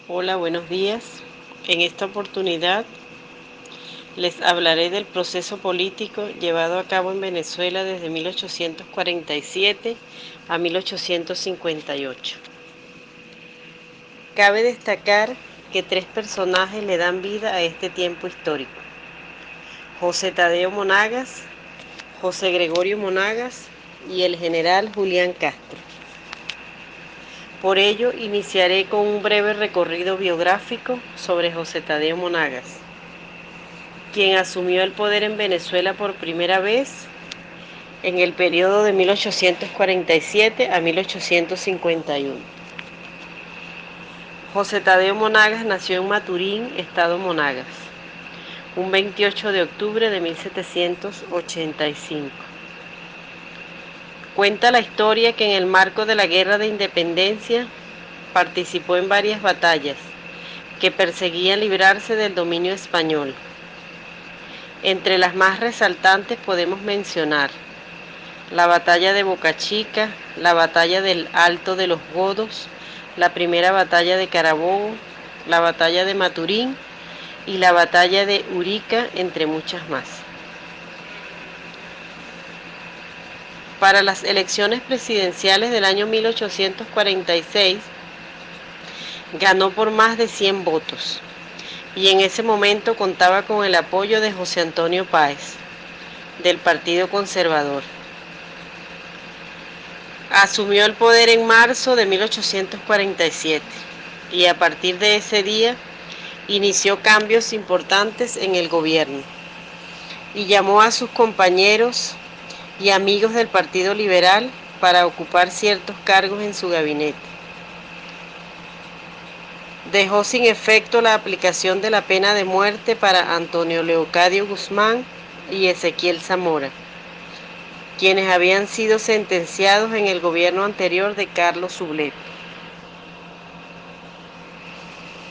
Hola, buenos días. En esta oportunidad les hablaré del proceso político llevado a cabo en Venezuela desde 1847 a 1858. Cabe destacar que tres personajes le dan vida a este tiempo histórico: José Tadeo Monagas, José Gregorio Monagas y el general Julián Castro. Por ello, iniciaré con un breve recorrido biográfico sobre José Tadeo Monagas, quien asumió el poder en Venezuela por primera vez en el periodo de 1847 a 1851. José Tadeo Monagas nació en Maturín, estado Monagas, un 28 de octubre de 1785. Cuenta la historia que en el marco de la Guerra de Independencia participó en varias batallas que perseguían librarse del dominio español. Entre las más resaltantes podemos mencionar la batalla de Boca Chica, la batalla del Alto de los Godos, la primera batalla de Carabobo, la batalla de Maturín y la batalla de Urica, entre muchas más. Para las elecciones presidenciales del año 1846, ganó por más de 100 votos y en ese momento contaba con el apoyo de José Antonio Páez, del Partido Conservador. Asumió el poder en marzo de 1847 y a partir de ese día inició cambios importantes en el gobierno y llamó a sus compañeros y amigos del Partido Liberal para ocupar ciertos cargos en su gabinete. Dejó sin efecto la aplicación de la pena de muerte para Antonio Leocadio Guzmán y Ezequiel Zamora, quienes habían sido sentenciados en el gobierno anterior de Carlos Sublet.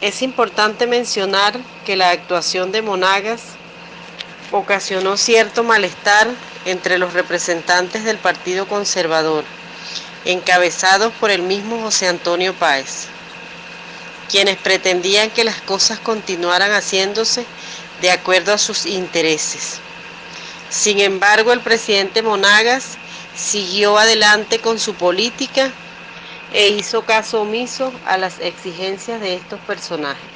Es importante mencionar que la actuación de Monagas ocasionó cierto malestar entre los representantes del Partido Conservador, encabezados por el mismo José Antonio Páez, quienes pretendían que las cosas continuaran haciéndose de acuerdo a sus intereses. Sin embargo, el presidente Monagas siguió adelante con su política e hizo caso omiso a las exigencias de estos personajes.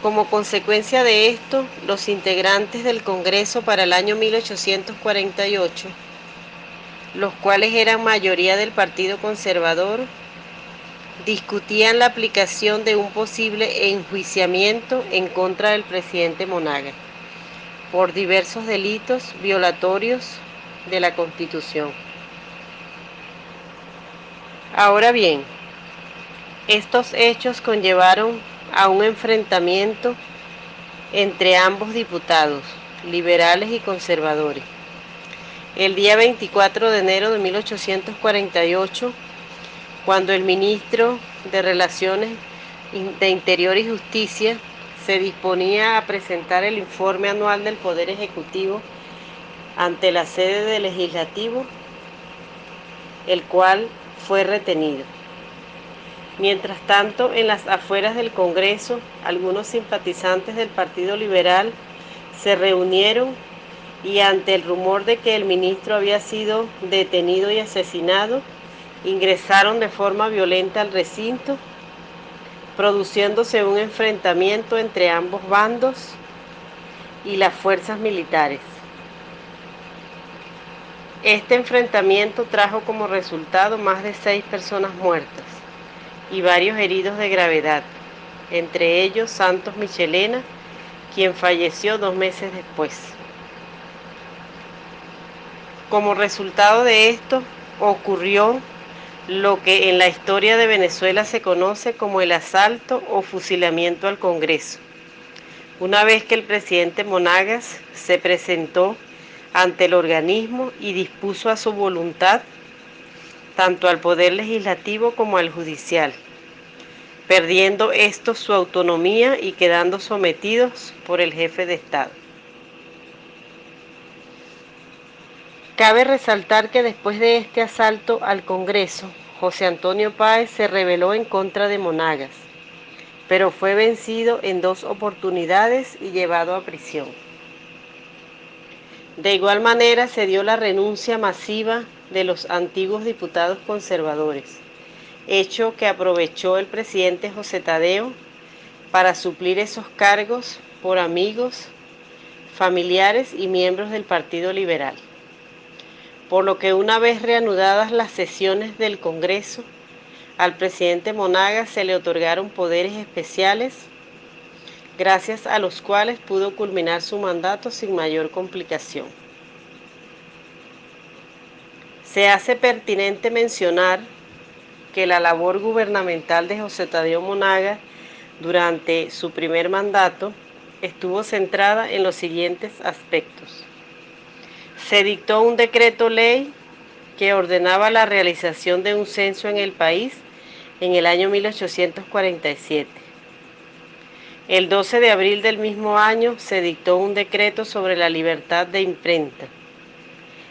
Como consecuencia de esto, los integrantes del Congreso para el año 1848, los cuales eran mayoría del Partido Conservador, discutían la aplicación de un posible enjuiciamiento en contra del presidente Monagas por diversos delitos violatorios de la Constitución. Ahora bien, estos hechos conllevaron a un enfrentamiento entre ambos diputados, liberales y conservadores. El día 24 de enero de 1848, cuando el ministro de Relaciones de Interior y Justicia se disponía a presentar el informe anual del Poder Ejecutivo ante la sede del Legislativo, el cual fue retenido. Mientras tanto, en las afueras del Congreso, algunos simpatizantes del Partido Liberal se reunieron y ante el rumor de que el ministro había sido detenido y asesinado, ingresaron de forma violenta al recinto, produciéndose un enfrentamiento entre ambos bandos y las fuerzas militares. Este enfrentamiento trajo como resultado más de 6 personas muertas y varios heridos de gravedad, entre ellos Santos Michelena, quien falleció 2 meses después. Como resultado de esto, ocurrió lo que en la historia de Venezuela se conoce como el asalto o fusilamiento al Congreso. Una vez que el presidente Monagas se presentó ante el organismo y dispuso a su voluntad tanto al Poder Legislativo como al Judicial, perdiendo estos su autonomía y quedando sometidos por el jefe de Estado. Cabe resaltar que después de este asalto al Congreso, José Antonio Páez se rebeló en contra de Monagas, pero fue vencido en 2 oportunidades y llevado a prisión. De igual manera se dio la renuncia masiva de los antiguos diputados conservadores, hecho que aprovechó el presidente José Tadeo para suplir esos cargos por amigos, familiares y miembros del Partido Liberal. Por lo que una vez reanudadas las sesiones del Congreso, al presidente Monagas se le otorgaron poderes especiales, gracias a los cuales pudo culminar su mandato sin mayor complicación. Se hace pertinente mencionar que la labor gubernamental de José Tadeo Monagas durante su primer mandato estuvo centrada en los siguientes aspectos. Se dictó un decreto ley que ordenaba la realización de un censo en el país en el año 1847. El 12 de abril del mismo año se dictó un decreto sobre la libertad de imprenta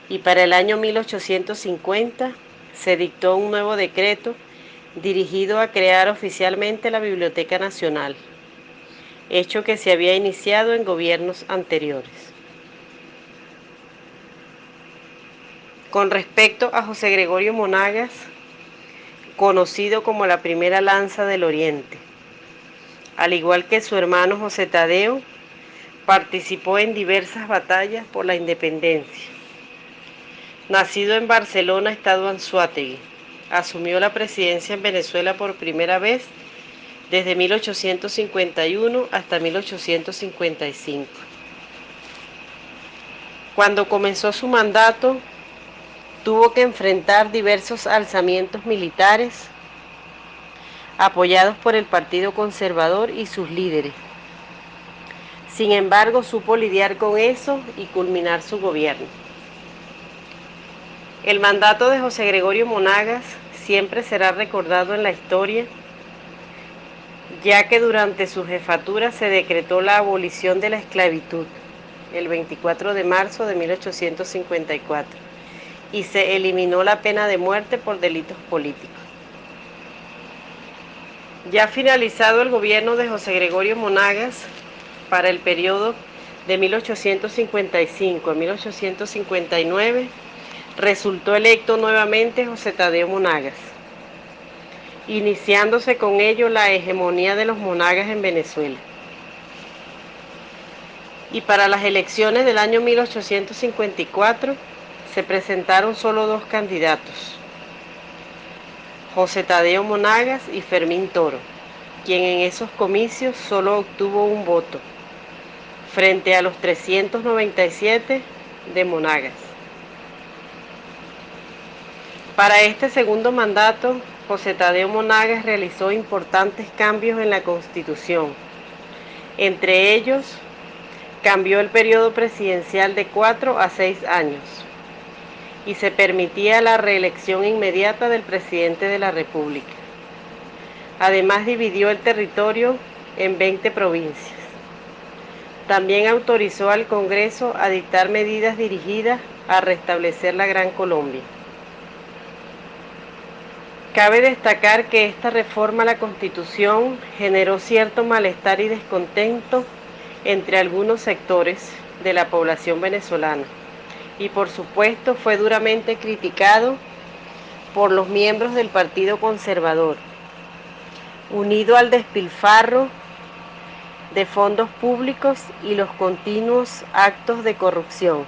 y para el año 1850 se dictó un nuevo decreto dirigido a crear oficialmente la Biblioteca Nacional, hecho que se había iniciado en gobiernos anteriores. Con respecto a José Gregorio Monagas, conocido como la primera lanza del Oriente, al igual que su hermano José Tadeo, participó en diversas batallas por la independencia. Nacido en Barcelona, estado Anzoátegui, asumió la presidencia en Venezuela por primera vez desde 1851 hasta 1855. Cuando comenzó su mandato, tuvo que enfrentar diversos alzamientos militares apoyados por el Partido Conservador y sus líderes. Sin embargo, supo lidiar con eso y culminar su gobierno. El mandato de José Gregorio Monagas siempre será recordado en la historia, ya que durante su jefatura se decretó la abolición de la esclavitud, el 24 de marzo de 1854, y se eliminó la pena de muerte por delitos políticos. Ya finalizado el gobierno de José Gregorio Monagas, para el periodo de 1855 a 1859, resultó electo nuevamente José Tadeo Monagas, iniciándose con ello la hegemonía de los Monagas en Venezuela. Y para las elecciones del año 1854 se presentaron solo 2 candidatos, José Tadeo Monagas y Fermín Toro, quien en esos comicios solo obtuvo un voto, frente a los 397 de Monagas. Para este segundo mandato, José Tadeo Monagas realizó importantes cambios en la Constitución. Entre ellos, cambió el periodo presidencial de 4 a 6 años y se permitía la reelección inmediata del presidente de la República. Además, dividió el territorio en 20 provincias. También autorizó al Congreso a dictar medidas dirigidas a restablecer la Gran Colombia. Cabe destacar que esta reforma a la Constitución generó cierto malestar y descontento entre algunos sectores de la población venezolana y por supuesto fue duramente criticado por los miembros del Partido Conservador, unido al despilfarro de fondos públicos y los continuos actos de corrupción,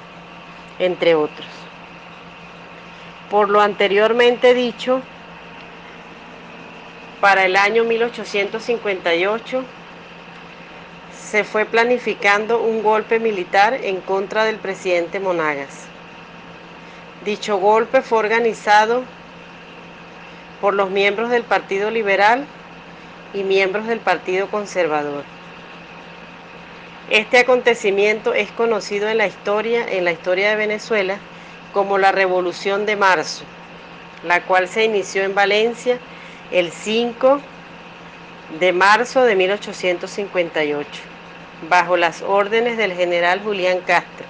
entre otros. Por lo anteriormente dicho, para el año 1858 se fue planificando un golpe militar en contra del presidente Monagas. Dicho golpe fue organizado por los miembros del Partido Liberal y miembros del Partido Conservador. Este acontecimiento es conocido en la historia de Venezuela como la Revolución de Marzo, la cual se inició en Valencia el 5 de marzo de 1858, bajo las órdenes del general Julián Castro,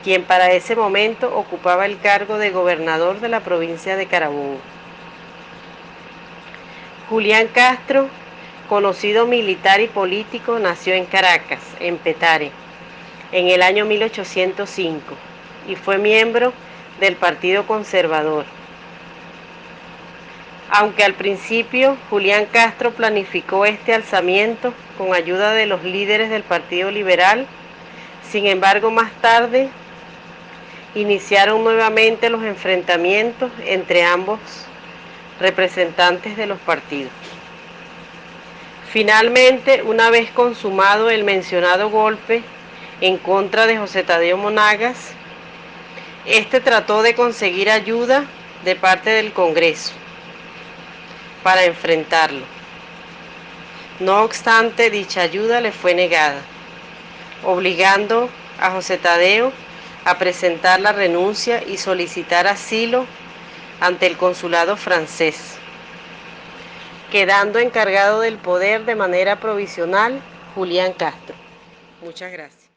quien para ese momento ocupaba el cargo de gobernador de la provincia de Carabobo. Julián Castro, conocido militar y político, nació en Caracas, en Petare, en el año 1805 y fue miembro del Partido Conservador. Aunque al principio Julián Castro planificó este alzamiento con ayuda de los líderes del Partido Liberal, sin embargo más tarde iniciaron nuevamente los enfrentamientos entre ambos representantes de los partidos. Finalmente, una vez consumado el mencionado golpe en contra de José Tadeo Monagas, este trató de conseguir ayuda de parte del Congreso para enfrentarlo. No obstante, dicha ayuda le fue negada, obligando a José Tadeo a presentar la renuncia y solicitar asilo ante el consulado francés, quedando encargado del poder de manera provisional Julián Castro. Muchas gracias.